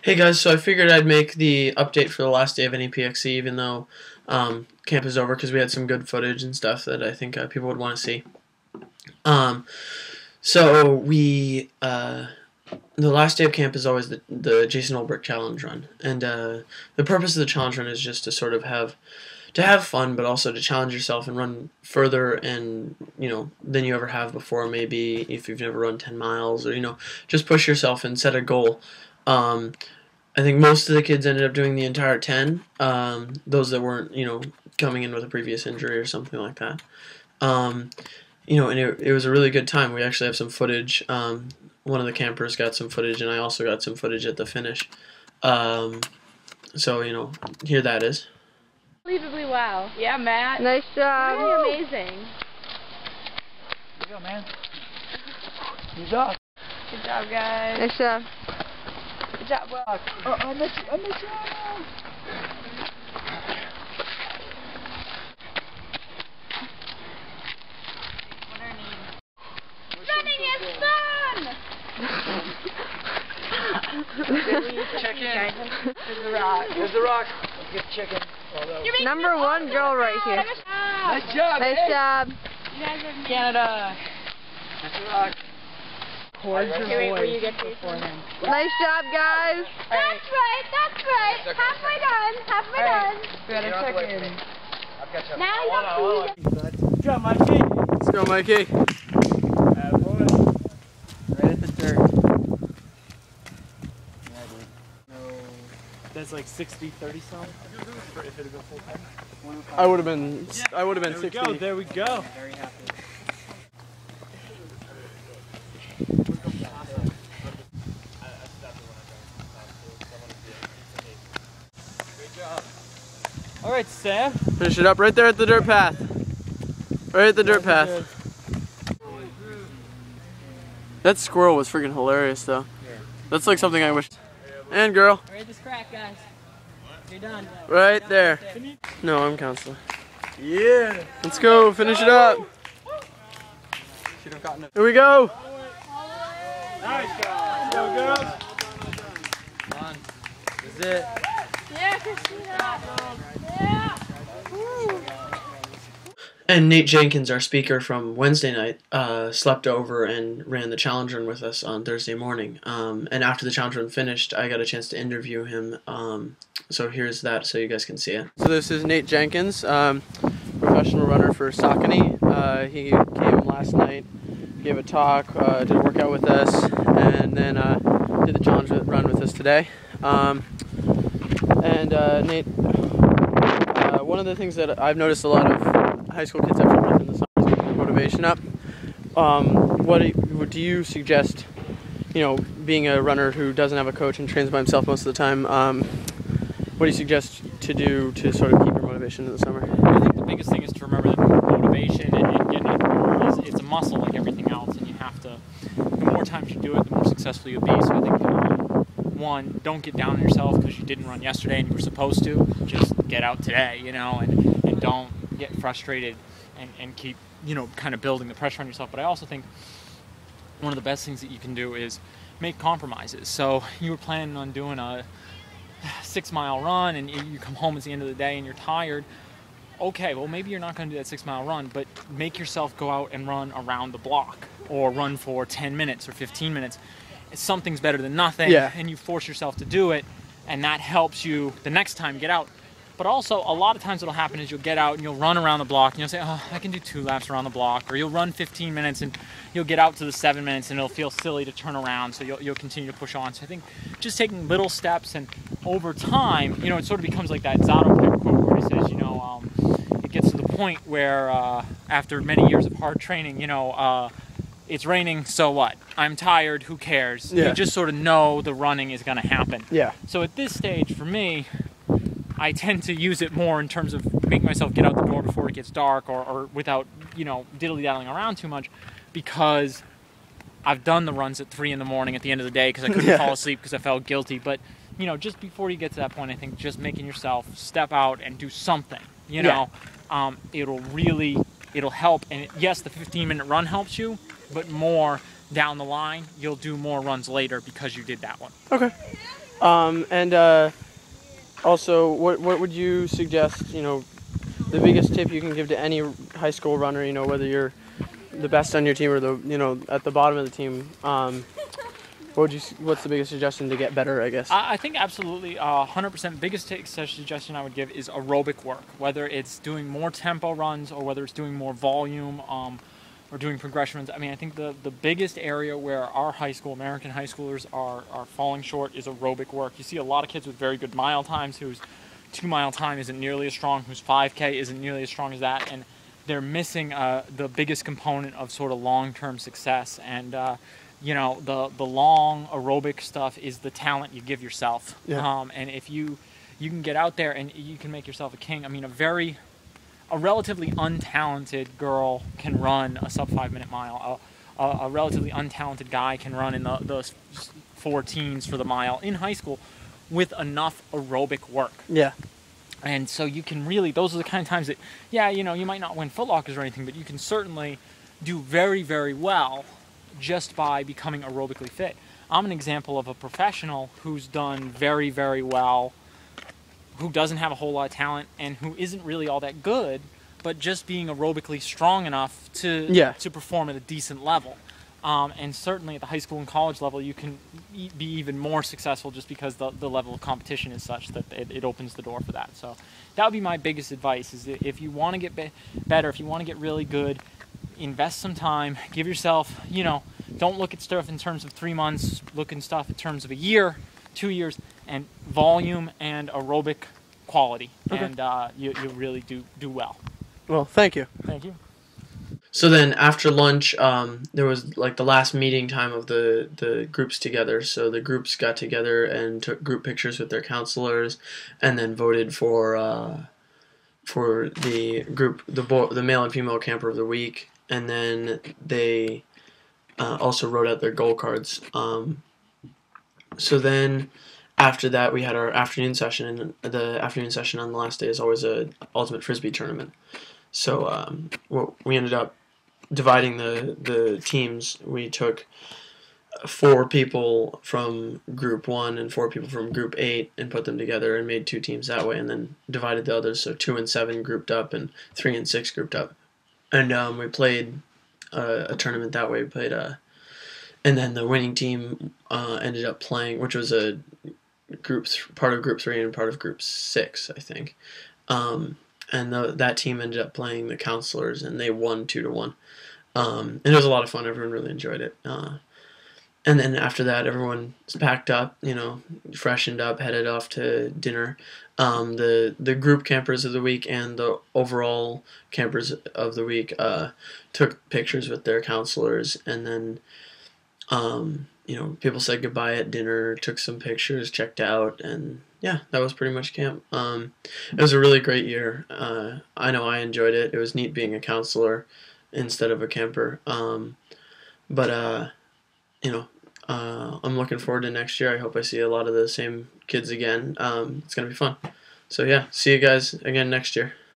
Hey guys, so I figured I'd make the update for the last day of NEPXC, even though camp is over, because we had some good footage and stuff that I think people would want to see. So we the last day of camp is always the Jason Olbrich challenge run, and the purpose of the challenge run is just to sort of have fun, but also to challenge yourself and run further and than you ever have before. Maybe if you've never run 10 miles, or just push yourself and set a goal. I think most of the kids ended up doing the entire 10. Those that weren't coming in with a previous injury or something like that. And it was a really good time. We actually have some footage. One of the campers got some footage, and I also got some footage at the finish. So here that is. Unbelievably wow. Yeah, Matt. Nice job. Really amazing. Good go, man. Good job. Good job, guys. Nice job. Good job, Will. Oh, I missed you. Running is fun! Check in. There's the rock. There's the rock. Let's get chicken. Number one girl right here. Nice job. Nice job. You guys are Canada. That's the rock. Will you get before him? Nice job, guys. That's right. That's right. Halfway done. Halfway done. We gotta check in. I've got you. Now you have to. Let's go, Mikey. Let's go, Mikey. Right at the dirt. Yeah, dude. No. That's like 60-30 some. If it'd go full time. I would have been 60. Go, there we go. Very happy. All right, Sam. Finish it up right there at the dirt path. Right at the dirt path. That squirrel was freaking hilarious, though. That's like something I wish. And girl. Ready this crack, guys. You're done. Right there. No, I'm counselor. Yeah. Let's go. Finish it up. Here we go. Nice job. Go, girls. Come on. This is it. Yeah, Christina. Yeah. And Nate Jenkins, our speaker from Wednesday night, slept over and ran the challenge run with us on Thursday morning. And after the challenge run finished, I got a chance to interview him. So here's that, so you guys can see it. So this is Nate Jenkins, professional runner for Saucony. He came last night, gave a talk, did a workout with us, and then did the challenge run with us today. Nate, one of the things that I've noticed a lot of high school kids have trouble with in the summer is getting their motivation up. What do you suggest, being a runner who doesn't have a coach and trains by himself most of the time, what do you suggest to do to sort of keep your motivation in the summer? I think the biggest thing is to remember that motivation and getting it it's a muscle like everything else, and you have to, the more times you do it, the more successful you'll be. So I think, one, don't get down on yourself because you didn't run yesterday and you were supposed to. Just get out today, and don't get frustrated and keep, kind of building the pressure on yourself. But I also think one of the best things that you can do is make compromises. So you were planning on doing a 6-mile run and you come home at the end of the day and you're tired. Okay, well maybe you're not going to do that 6-mile run, but make yourself go out and run around the block or run for 10 minutes or 15 minutes. Something's better than nothing, and you force yourself to do it, and that helps you the next time you get out. But also, a lot of times what'll happen is you'll get out and you'll run around the block, and you'll say, oh, I can do 2 laps around the block, or you'll run 15 minutes and you'll get out to the 7 minutes and it'll feel silly to turn around, so you'll continue to push on. So I think just taking little steps, and over time, it sort of becomes like that Zotto type quote where he says, it gets to the point where after many years of hard training, it's raining, so what? I'm tired, who cares? Yeah. You just sort of know the running is going to happen. Yeah. So at this stage, for me, I tend to use it more in terms of making myself get out the door before it gets dark, or without, diddly-daddling around too much, because I've done the runs at 3 in the morning at the end of the day because I couldn't fall asleep because I felt guilty. But, just before you get to that point, I think just making yourself step out and do something, it'll help. And yes, the 15-minute run helps you, but more down the line, you'll do more runs later because you did that one. Okay. And also, what would you suggest? The biggest tip you can give to any high school runner. Whether you're the best on your team or at the bottom of the team. What's the biggest suggestion to get better? I guess. I think absolutely 100% biggest suggestion I would give is aerobic work. Whether it's doing more tempo runs or whether it's doing more volume. Or doing progression runs. I mean, I think the biggest area where our American high schoolers are falling short is aerobic work. You see a lot of kids with very good mile times whose 2-mile time isn't nearly as strong, whose 5K isn't nearly as strong as that, and they're missing the biggest component of sort of long-term success. And the long aerobic stuff is the talent you give yourself. Yeah. And if you can get out there and you can make yourself a king. I mean, a relatively untalented girl can run a sub-5-minute mile. A relatively untalented guy can run in those 14s for the mile in high school with enough aerobic work. Yeah. And so you can really, those are the kind of times that, you might not win Foot Lockers or anything, but you can certainly do very, very well just by becoming aerobically fit. I'm an example of a professional who's done very, very well, who doesn't have a whole lot of talent and who isn't really all that good, but just being aerobically strong enough to perform at a decent level. And certainly at the high school and college level, you can be even more successful just because the level of competition is such that it opens the door for that. So that would be my biggest advice, is that if you want to get better, if you want to get really good, invest some time, give yourself, don't look at stuff in terms of 3 months, look at stuff in terms of a year, 2 years, and volume and aerobic quality, and you really do well. Well, thank you. Thank you. So then after lunch, there was like the last meeting time of the groups together. So the groups got together and took group pictures with their counselors, and then voted for the group, the male and female camper of the week, and then they also wrote out their goal cards. So then after that, we had our afternoon session, and the afternoon session on the last day is always a ultimate frisbee tournament. So we ended up dividing the teams. We took 4 people from group 1 and 4 people from group 8 and put them together and made 2 teams that way, and then divided the others. So 2 and 7 grouped up and 3 and 6 grouped up. And we played a tournament that way. We played and then the winning team ended up playing, which was a part of group 3 and part of group 6, I think. And that team ended up playing the counselors, and they won 2-1. And it was a lot of fun. Everyone really enjoyed it. And then after that, everyone's packed up, freshened up, headed off to dinner. The group campers of the week and the overall campers of the week took pictures with their counselors, and then people said goodbye at dinner, took some pictures, checked out, and yeah, that was pretty much camp. It was a really great year. I know I enjoyed it. It was neat being a counselor instead of a camper. But I'm looking forward to next year. I hope I see a lot of the same kids again. It's going to be fun. So yeah, see you guys again next year.